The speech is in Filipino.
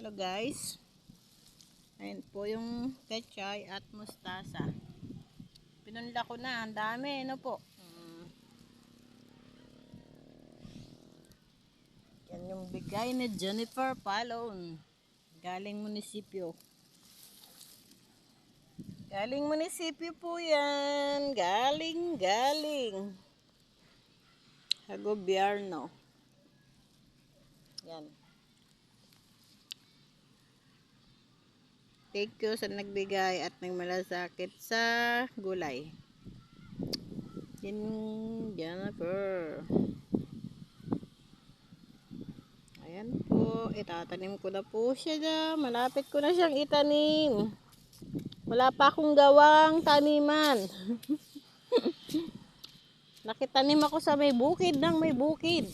Hello guys. Ayan po yung pechay at mustasa. Pinunla ko na. Ang dami. Ano po? Yan yung bigay ni Jennifer Palon. Galing munisipyo. Galing munisipyo po yan. Galing. Sa gobyerno. Yan. Thank you sa nagbigay at nagmalasakit sa gulay. Jennifer. Ayan po. Itatanim ko na po siya na. Malapit ko na siyang itanim. Wala pa akong gawang taniman. Nakitanim ako sa may bukid ng may bukid.